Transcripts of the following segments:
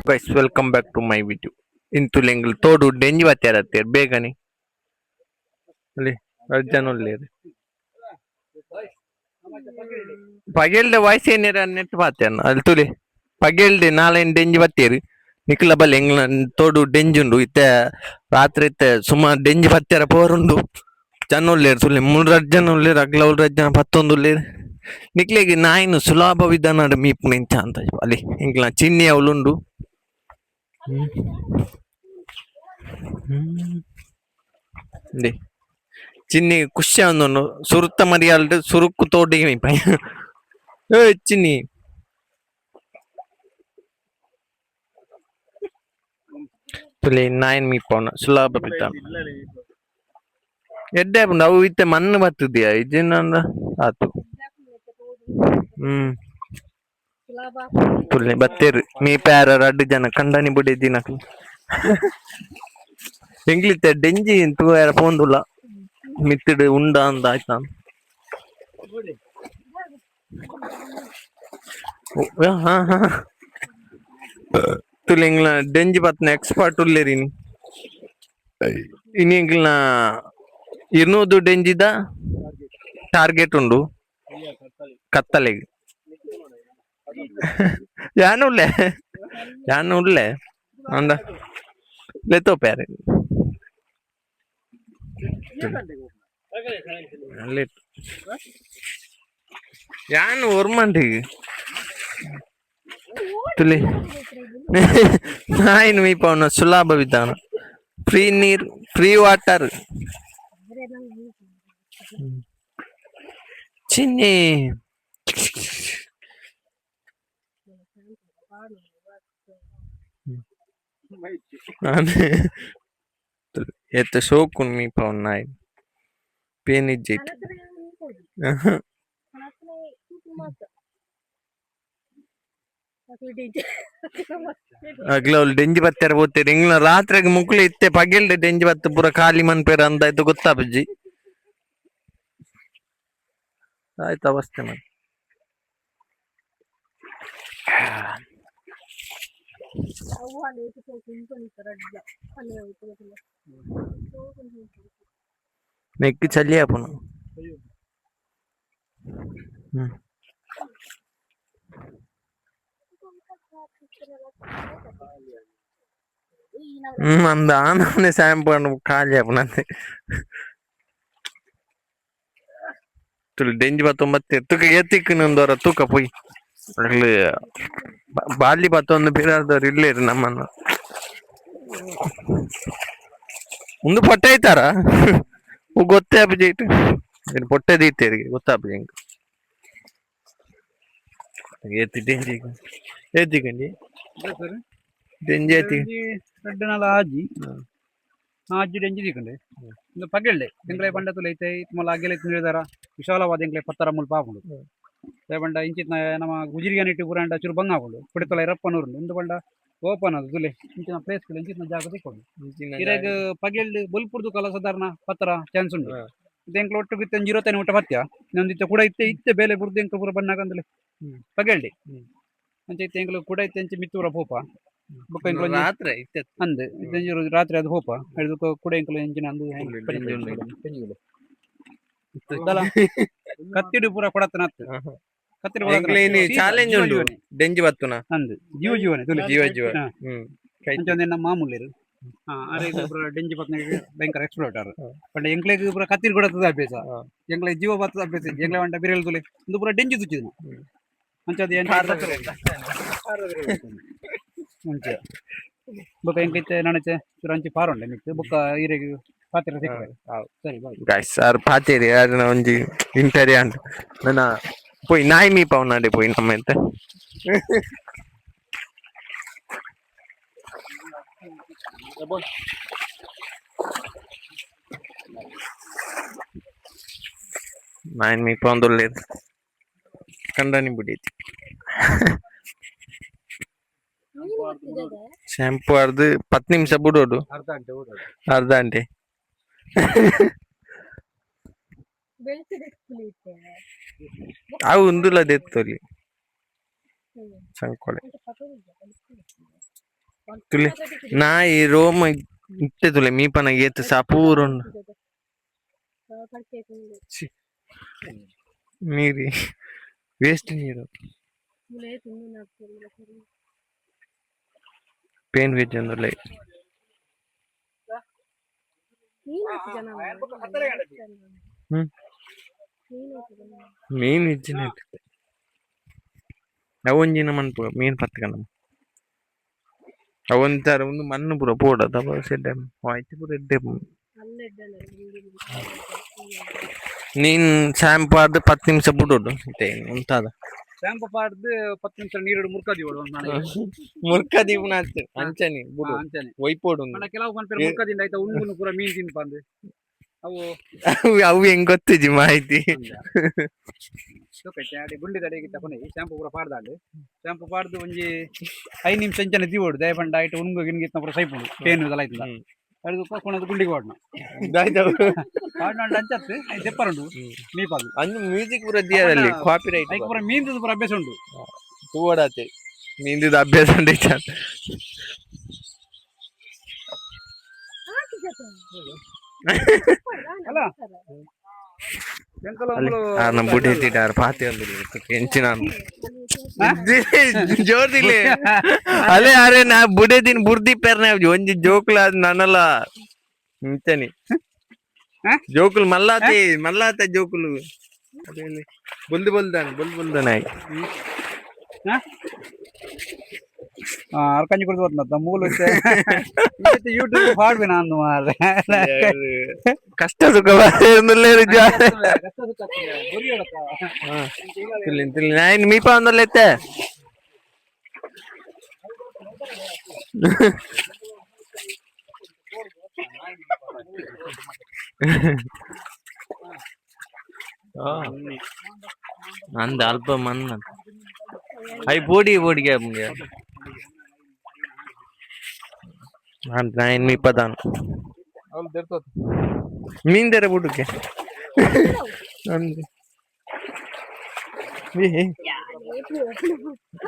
guys welcome back to my video ಇಂತು ಲೆಂಗ್ಲ್ ತೋಡು ಡೆಂಜಿ ಬತ್ತಾರತ್ತೇರ್ ಬೇಗನೆ ಅಲ್ಲಿ ಅಜ್ಜನೊಲ್ಲೇರು ಪಗೆಲ್ಡೆ ವಾಯ್ಸ್ ಏನೇರ ನೆಟ್ ಪಾತೇನ ಅಲ್ಲಿ ತುಲಿ ಪಗೆಲ್ಡೆ ನಾಳೆನ್ ಡೆಂಜಿ ಬತ್ತೇರು ನಿಕ್ಲ ಬಲ್ಲೆ ಎಂಗ್ಲ ತೋಡು ಡೆಂಜಿ ಉಂಡು ಇತ್ತೆ ರಾತ್ರಿ ಇತ್ತೆ ಸುಮಾರು ಡೆಂಜಿ ಬತ್ತಾರ ಪೋರುಂಡು ಜನ ಉಲ್ಲೇರು ಸುಳ್ಳೆ 3 ಜನ ಉಲ್ಲೇರು ಅಗ್ಲ 1 ಜನ 11 ಉಲ್ಲೇರು ನಿಕ್ಲೆಗೆ ನಾಯಿನು ಸುಲಭ ವಿಧಾನ ಮೀಪುನ ಇಂಚ ಅಂತ ಅಲ್ಲಿ ಇಂಕ್ಲ ಚಿನ್ನಿ ಅವಳುಂಡು ಚಿನ್ನಿ ಖುಷಿ ಅಂದನು ಸುರುತ್ತ ಮರಿಯಾಲ್ಡು ಸುರುಕ್ಕು ತೋಡಿಗೆ ಮೀಪ ಚಿನ್ನಿ ತುಲೆ ನಾಯನ್ ಮೀಪವನ ಸುಲಭ ಬಿದ್ದಾನ ಎಡ್ಡೆ ಆಪುಂಡು ಅವು ಇತ್ತೆ ಮಣ್ಣು ಬತ್ತದಿಯಾ ಇಜಿನ ಆತು ತುಲೆ ಬತ್ತೇರು ಮೀ ಪ್ಯಾರ 2 ಜನ ಕಂಡನಿ ಬುಡಿ ದಿನ ಎಂಗ್ಲಿತ್ತೆ ಡೆಂಜಿ ತೂಯಾರ ಪೋಂದುಲ್ಲ ಮಿತ್ತಿಡು ಉಂಡ ಅಂದ ಆಯ್ತಾ ಹಾ ಹಾ ತುಲೆ ಎಂಗ್ಲ ಡೆಂಜಿ ಬತ್ನ ಎಕ್ಸ್ಪರ್ಟ್ ಉಲ್ಲೇರಿನಿ ಇನಿ ಎಂಗ್ಲ 200 ಡೆಂಜಿದ ಟಾರ್ಗೆಟ್ ಉಂಡು ಕತ್ತಲೆಗೆ ಯಾನು ಉಳ್ಳೆ ಅಂದ ಲೆತ್ತೋ ಪ್ಯಾರೆ ಯಾನು ಒರ್ಮಂಟಿಗೆ ತುಲಿ ನಾಯಿನ್ ಮೀಪವನ ಸುಲಭ ವಿಧಾನ ಫ್ರೀ ನೀರ್ ಫ್ರೀ ವಾಟರ್ ಚಿನ್ನಿ ಎತ್ತ ಸೋಕುನ್ ಮೀಪವನ ನಾಯಿ ಪೇನಿಜ್ಜೈತಿ ಅಗ್ಲ ಅವ್ಳು ಡೆಂಜಿ ಬತ್ತಾರ ಹೋಗ್ತೇರಿ ಎಂಗ್ಲ ರಾತ್ರಿಗೆ ಮುಕ್ಳು ಇತ್ತೆ ಪಗೆಲ್ಡೆ ಡೆಂಜಿ ಬತ್ತ ಪೂರ ಖಾಲಿ ಮನ್ಪೇರ ಅಂದಾಯ್ತು ಗೊತ್ತಾಪಜ್ಜಿ ಆಯ್ತು ಅವಸ್ಥೆ ಮತ್ತೆ ನೆಕ್ಕಿ ಚಲಿ ಆಪುನು அந்த ஆனவனே சாம்பு ಖಾಲಿ ಆಪುನಂತೆ ತುಳು ಡೆಂಜಿ 19 ತೂಕ ಎತ್ತಿಕ್ಕನೊಂದವರ ತೂಕ ಪೋಯಿ ಬಾಲಿ 11 ಬೇರಾದವ್ರು ಇಲ್ಲೇರು ನಮ್ಮನ್ನು ಒಂದು ಪೊಟ್ಟೆ ಐತಾರ ಗೊತ್ತೇ ಅಪ್ಪಿಜೈಟ್ ಪೊಟ್ಟೆ ದೀತೇರಿಗೆ ಗೊತ್ತಾಪ ಹೆಂಗ ಎತ್ತಿ ಡೆಂಜಿ ಎತ್ತಿಕಂಡಿ ಡೆಂಜಿ ಎತ್ತಿ 2 ನಾಲ ಆಜಿ ಆಜಿ ಡೆಂಜಿ ದೀಕಂಡೆ ಇಂದು ಪಗೆಲ್ಡೆ ಎಂಗ್ಲೆ ಬಂಡ ತುಲೈತೆ ಮಲ್ಲ ಅಗೆಲೆ ತಿಳಿದಾರ ವಿಶಾಲವಾದ ಎಂಗ್ಲೆ ಪತ್ತರ ಮುಲ್ಪ ಆಪುಂಡು ಬಂಡ ಇಂಚಿನ ನಮ್ಮ ಗುಜಿರಿಗ ನೆಟ್ಟಿ ಪುರಾಂಡ ಚೂರು ಬಂಗ ಆಪುಂಡು ಪುಡಿತೊಲ ಇರಪ್ಪನೂರು ಇಂದು ಬಂಡ ಓಪನ್ ಅದು ತುಲೆ ಇಂಚಿನ ಪ್ಲೇಸ್ ಇಂಚಿನ ಜಾಗ ತಿಕ್ಕೊಂಡು ಇರಾಗ ಪಗೆಲ್ಡು ಬಲ್ಪುರ್ದು ಕಲ ಸಾಧಾರಣ ಪತ್ತರ ಚಾನ್ಸ್ ಉಂಡು ಎಂಕ್ಲ ಒಟ್ಟು ಬಿತ್ತೆ 0 ಊಟ ಪತ್ಯ ಇನ್ನೊಂದಿತ್ತ ಕೂಡ ಇತ್ತೆ ಬೇಲೆ ಬುರ್ದು ಎಂಕ್ಲ ಪೂರ ಬಣ್ಣಾಗಂದಲೆ ಪಗೆಲ್ಡೆ ಅಂಚೈತೆ ಎಂಕ್ಲು ಕೂಡ ಇತ್ತೆ ಅಂಚೆ ಮಿತ್ತೂರ ಪೋಪ ರಾತ್ರಿ ಅಂದ್ ರಾತ್ರಿ ಅದು ಹೋಪ ಹಿಡಿದು ಕೂಡ ಎಂಕಲು ಎಂಜಿನ ಅಂದು ಕತ್ತಿಡು ಪೂರ ಕೊಡತ್ತನ ಕತ್ತಿಡು ಚಾಲೆಂಜ್ ಉಂಟು ಡೆಂಜಿ ಬತ್ತುನ ಅಂದ್ ಜೀವ ಜೀವನೆ ತುಲಿ ಜೀವ ಜೀವ ಅಂಚೊಂದು ನಮ್ಮ ಮಾಮೂಲಿರು ಡೆಂಜಿ ಪತ್ನ ಭಯಂಕರ ಎಕ್ಸ್ಪ್ಲೋಟ್ ಆರು ಬಟ್ ಎಂಕ್ಲೆಗ್ ಪೂರ ಕತ್ತಿರು ಕೊಡತ್ತದ ಅಭ್ಯಾಸ ಎಂಕ್ಲೆ ಜೀವ ಬತ್ತದ ಅಭ್ಯಾಸ ಎಂಕ್ಲೆ ಒಂಟ ಬಿರಲ್ ತುಲಿ ಇಂದು ಪೂರ ಡೆಂಜಿ ತುಚ್ಚಿದ್ನ ಅಂಚದು ಮುಂಚೆ ಬೊಕ್ಕ ಎಂಕೈತೆ ನಣಚೆ ಚುರಂಚಿ ಪಾರುಂಡೆ ಮಿತ್ತು ಬೊಕ್ಕ ಈರೆಗ್ ಪಾತೆರ ಸಿಕ್ಕರೆ ಸರಿ ಗೈಸ್ ಸರ್ ಪಾತೇರಿ ಯಾರನ ಒಂಜಿ ಇಂಟರಿ ಅಂಡ್ ನನ್ನ ಪೋಯಿ ನಾಯಿ ಮೀಪ ಅವನಾಡೆ ಪೋಯಿ ನಮ್ಮ ಎಂತ ನಾಯಿ ಮೀಪ ಒಂದೊಳ್ಳೇದು ಕಂಡನಿ ಬಿಡೈತಿ ಶಾಂಪು ಅರ್ದು 10 ನಿಮಿಷ ಬಿಡೋಡು ಅರ್ಧ ಗಂಟೆ ಅವು ಉಂದುಲ ದೆತ್ತೊಲಿ ಸಂಕೊಳೆ ತುಲೆ ನಾಯಿ ರೋಮ ಇತ್ತೆ ತುಲೆ ಮೀಪನ ಏತ್ ಸಾಪೂರ್ ನೀರಿ ವೇಸ್ಟ್ ನೀರು ಪೇನ್ ವೆಜ್ ಅಂದ್ರೆ ಹ್ಮ್ ಮೀನ್ ಇಜ್ಜಿನ ಅವೊಂಜಿನ ಮನ್ಪು ಮೀನ್ ಪತ್ಕನ ಅವೊಂತರ ಒಂದು ಮಣ್ಣು ಪೂರ ಪೋಡ ದಬ ಸೆಡ್ಡೆ ಆಯ್ತು ಪೂರ ಎಡ್ಡೆ ನೀನ್ ಶಾಂಪು ಆದ್ 10 ನಿಮಿಷ ಬಿಡೋಡು ಮತ್ತೆ ಉಂಟಾದ ಶಾಂಪು ಪಾಡ್ದು 10 ನಿಮಿಷ ನೀರು ಮುರ್ಕದಿ ಬಿಡು ಮುರ್ಕದಿ ಅಂಚನಿ ಬಿಡು ಅಂಚನೆ ಒಯ್ಪೋಡು ಕೆಲವು ಪನ್ಪೇರು ಮುರ್ಕದಿಂದ ಆಯ್ತಾ ಉಣ್ಣುನು ಪೂರ ಮೀನ್ ತಿನ್ಪಂದು ಅವು ಅವು ಹೆಂಗ್ ಗೊತ್ತಿಜಿ ಮಾಹಿತಿ ಗುಂಡಿ ತಡೆಗೆ ತಕೊಂಡೆ ಶಾಂಪು ಪೂರ ಪಾಡ್ದಾಂಡು ಶಾಂಪು ಪಾಡ್ದು ಒಂಜಿ 5 ನಿಮಿಷ ಅಂಚನೆ ತೀವೋಡು ದಯಪಂಡ ಆಯ್ತು ಉಣ್ಗು ಗಿನ್ಗಿತ್ನ ಪೂರ ಸೈಪುಡು ಪೇನು ಇದೆಲ್ಲ ಆಯ್ತದ ಅದು ಕೊನದು ಗುಂಡಿಗೆ ಓಡ್ನ ಪಾಡ್ನಾಂಡು ಅಂಚತ್ತು ದೆಪ್ಪರುಂಡು ಮೀಪಾದು ಅಂದು ಮ್ಯೂಸಿಕ್ ಪೂರ ದಿಯರಲ್ಲಿ ಕಾಪಿರೈಟ್ ಐಕ್ ಪೂರ ಮೀನ್ದು ಪೂರ ಅಭ್ಯಾಸ ಉಂಡು ತೂವಡಾತೆ ಮೀನ್ದು ಅಭ್ಯಾಸ ಉಂಡು ಅಲ್ಲ ನಮ್ಮ ಬುಡ್ಡಿ ಎತ್ತಿಟ್ಟಾರ ಪಾತಿ ಎಂಚಿನ ಜೋರ್ದಿಲ್ಲ ಅಲೆ ಅರೆ ನಾ ಬುಡೆ ದಿನ ಬುರ್ದಿ ಪೆರ್ನ ಒಂಜಿ ಜೋಕ್ಲ ನನ್ನಲ್ಲ ಇಂತನಿ ಜೋಕುಲು ಮಲ್ಲಾತ ಜೋಕುಲು ಅದೇ ಬುಲ್ದಾನ ಅರ್ಕಂಜಿ ಕುಡಿದು ಬರ್ತದ ಮೂಲ ಯೂಟ್ಯೂಬ್ ಪಾಡ್ಬೆ ನಾನು ಮಾರ್ರೆ ಕಷ್ಟ ಸುಖ ನಾನು ಮೀಪ ಒಂದಲ್ಲ ಎತ್ತೆ ಅಂದ ಅಲ್ಪ ಮನ್ನ ಅవి పోడిగా ನಾನು ಇಪ್ಪತ್ತಾನು ಮೀನ್ ತೆರ ಬುಡಕ್ಕೆ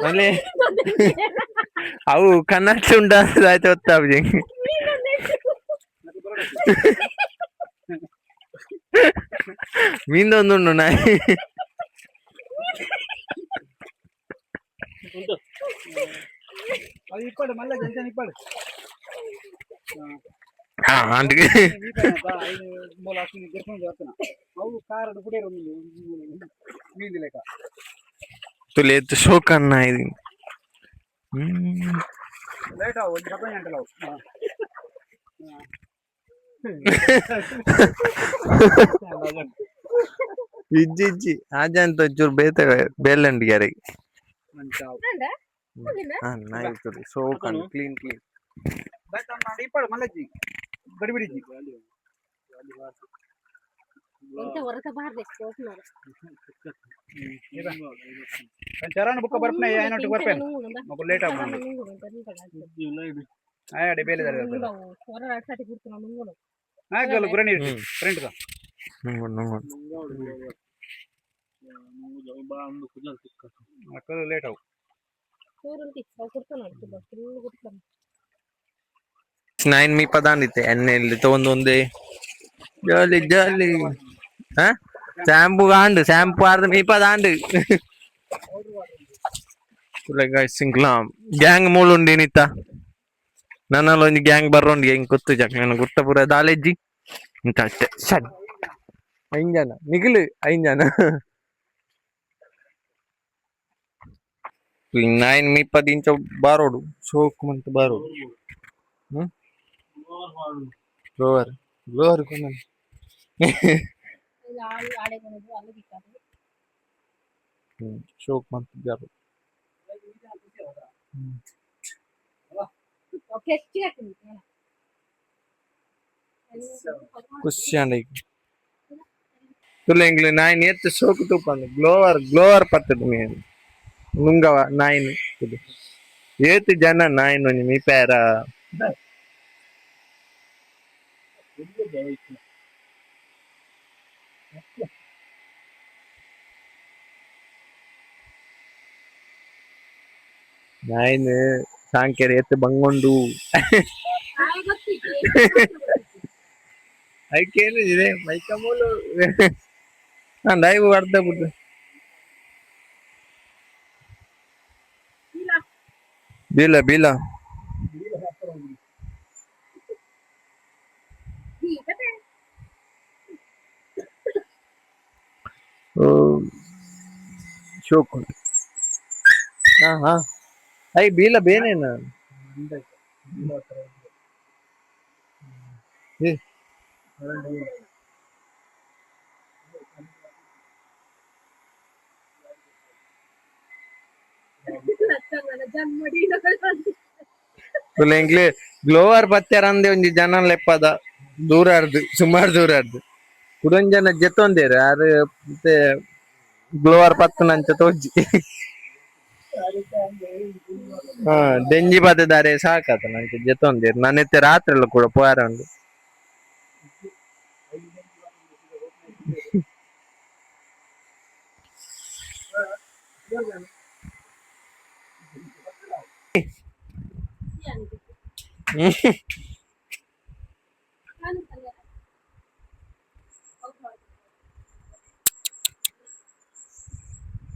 ಅಲ್ಲೇ ಅವು ಕನ್ನಡ ಉಂಟಾಯ್ತು ಗೊತ್ತಾಗ ಮೀನೊಂದುಂಡು ನಾಯಿ ತುಲೆ ಶೋಕನ್ನ ఇది ಇಜ್ಜಿ ಆಜಂತ ಚೂರು ಬೇತವೆ ಬೇಲಂಡಿ ಯಾರಿಗೆ ಶೋಕನ್ ಕ್ಲೀನ್ ಗಡಿಬಿಡಿಜಿ ಚರಣ ಬುಕ್ಕ ಬರ್ಪನೆ ಏನೊಟ್ಟಿಗೆ ಬರ್ಪೇನೆ ಮಗು ಲೇಟ್ ಆಗ ಆಯಡೆ ಬೇಲೆ ಆಗಲ್ಲ ಗುರಣಿ ಫ್ರೆಂಡ್ ಮಕ್ಕಳು ಲೇಟ್ ಆಗ ನೈನ್ ಮೀ ಪದಾಂದಿತ್ತೆ ಎಣ್ಣೆಯಲ್ಲಿ ತಗೊಂಡೊಂದೇ ಜಾಲಿ ಜಾಲಿ ಶಾಂಪು ಕಾಂಡು ಶಾಂಪು ಆರ್ದು ಮೀ ಪದಾಂಡು ಸಿಂಕ್ಲಾಂ ಗ್ಯಾಂಗ್ ಮೂಳುಂಡಿ ನಿತ್ತ ನನ್ನಲ್ಲಿ ಒಂದು ಗ್ಯಾಂಗ್ ಬರ್ರೋಂಡಿ ಹೆಂಗ್ ಗೊತ್ತು ಜಾಕ್ ನಾನು ಗುಟ್ಟ ಪೂರ ದಾಲೆಜ್ಜಿ ಇಂತ ಅಷ್ಟೇ ಸಡ್ ಐಂಜನ ನಿಖಿಲ್ ಐಂಜನ ನೈನ್ ಮೀ 10 ಇಂಚ ಬಾರೋಡು ಶೋಕ್ ಮಂತ್ ಬಾರೋಡು ಗ್ಲೋವರ್ ಕೊನ ಶೋಕ್ ಮಂತ್ ಬಾರೋಡು ಖುಷಿ ತುಲೆಂಗ್ಲು ನಾಯಿನ್ ಎತ್ತು ಸೋಕು ತೂಪಂದು ಗ್ಲೋವರ್ ಪತ್ತದು ಮೀನು ನುಂಗವ ನಾಯಿನ್ ಏತ್ ಜನ ನಾಯಿನ್ ಒಂಜಿ ಮೀ ಪ್ಯಾರ ನಾಯಿನ್ ಸಾಂಕೆರೆ ಎತ್ತು ಬಂಗೊಂಡು ಐಕೇನಿದೆ ಮೈಕಮೂಲು ಲೈವ್ ಅರ್ಧ ಬಿಟ್ಟು ಬೀಲ ಬೀಲ ಓ ಶೋಕ್ ಹಾ ಹಾ ಐ ಬೀಲ ಬೇನೇನ ಏ ಎಂಕ್ಲೆ ಗ್ಲೋವರ್ ಪತ್ಯಾರ ಅಂದೆ ಒಂಜಿ ಜನ ಲೆಪ್ಪದ ದೂರ ಆರ್ದು ಸುಮಾರು ದೂರ ಆರ್ದು ಕುಡೊಂಜಿ ಜನ ಜೆತ್ತೊಂದೇರು ಆರು ಮತ್ತೆ ಗ್ಲೋವರ್ ಪತ್ತನಂಚ ತೋಜಿ ಹಾ ಡೆಂಜಿ ಬದದಾರೆ ಸಾಕತ ನಂಗೆ ಜೆತ್ತೊಂದೇರು ನನ್ನೆತ್ತೆ ರಾತ್ರಿ ಎಲ್ಲ ಕೂಡ ಪೋಯಾರ ಉಂಡು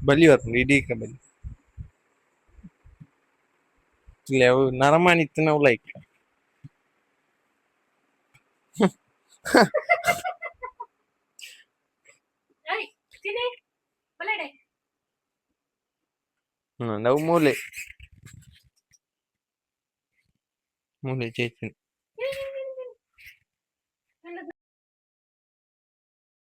ಬಲಿ ಬರ್ಪುಂಡು ಇಡೀಕ ಬಲಿ ಇಲ್ಲ ಅವು ನರಮಾಣಿತ್ತು ನಾವು ಲೈಕ್ ನಾವು ಮೂಲೆ ಮೂಲೆ ಚೇತನ್